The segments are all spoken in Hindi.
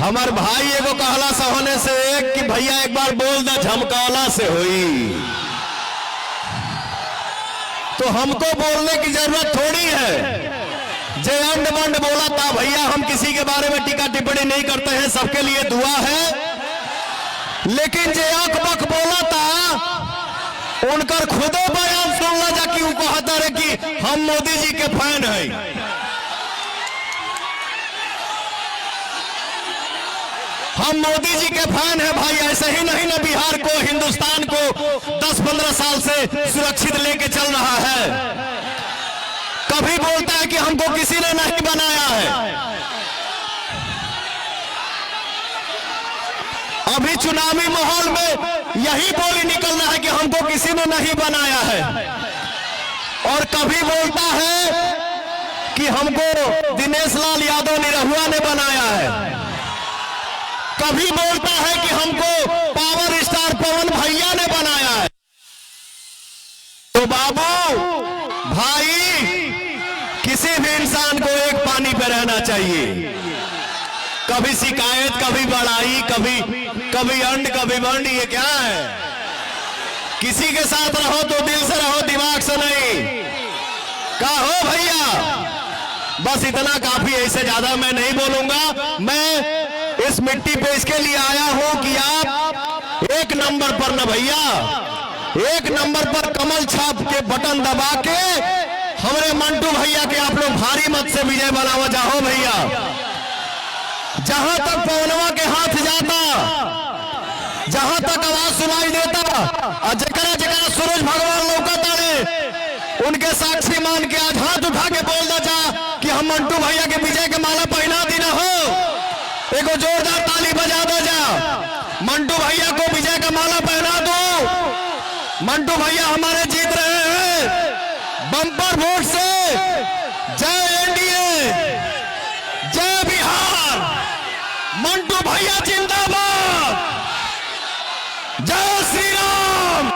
हमार भाई एगो कहला सहोने से कि भैया एक बार बोल दा झमकाला से हुई, तो हमको बोलने की जरूरत थोड़ी है। जे अंड मंड बोला था भैया, हम किसी के बारे में टीका टिप्पणी नहीं करते हैं, सबके लिए दुआ है। लेकिन जे अक बक बोला था उनकर खुदे बयान सुनला जा कि वो कहता रहे कि हम मोदी जी के फैन हैं। हम मोदी जी के फैन हैं भाई। ऐसे ही नहीं ना बिहार को, हिंदुस्तान को 10-15 साल से सुरक्षित लेके चल रहा है। कभी बोलता है कि हमको किसी ने नहीं बनाया है। अभी चुनावी माहौल में यही बोली निकलना है कि हमको किसी ने नहीं बनाया है। और कभी बोलता है कि हमको दिनेश लाल यादव निरहुआ ने बनाया है। कभी बोलता है कि हमको पावर स्टार पवन भैया ने बनाया है। तो बाबू भाई, किसी भी इंसान को एक पानी पे रहना चाहिए। कभी शिकायत, कभी बड़ाई, कभी अंड, कभी बंड, ये क्या है? किसी के साथ रहो तो दिल से रहो, दिमाग से नहीं। क्या हो भैया, बस इतना काफी, ऐसे ज्यादा मैं नहीं बोलूंगा। मैं इस मिट्टी पे इसके लिए आया हूं कि आप एक नंबर पर ना भैया, एक नंबर पर कमल छाप के बटन दबा के हमारे मंटू भैया के आप लोग भारी मत से विजय बनावा जाओ भैया। जहां तक पवनवा के हाथ जाता, जहां तक आवाज सुनाई देता, और जकरा जकरा सूरज भगवान लौकता रे, उनके साक्षी मान के आज हाथ उठा के बोल दा जा कि हम मंटू भैया के विजय के माला पहना देना हो। एगो जोरदार ताली बजा दो जा, मंटू भैया को विजय का माला पहना दो। मंटू भैया हमारे जीत रहे हैं बम्पर वोट से। जय एनडीए, जय बिहार, मंटू भैया जिंदाबाद, जय श्री राम।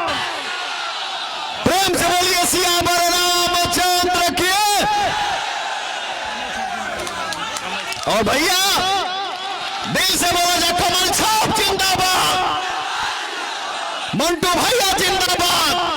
प्रेम से बोलिए सियावर रामचंद्र की। और भैया दिल से बोला जा, कमल छाप जिंदाबाद, मंटू भैया जिंदाबाद।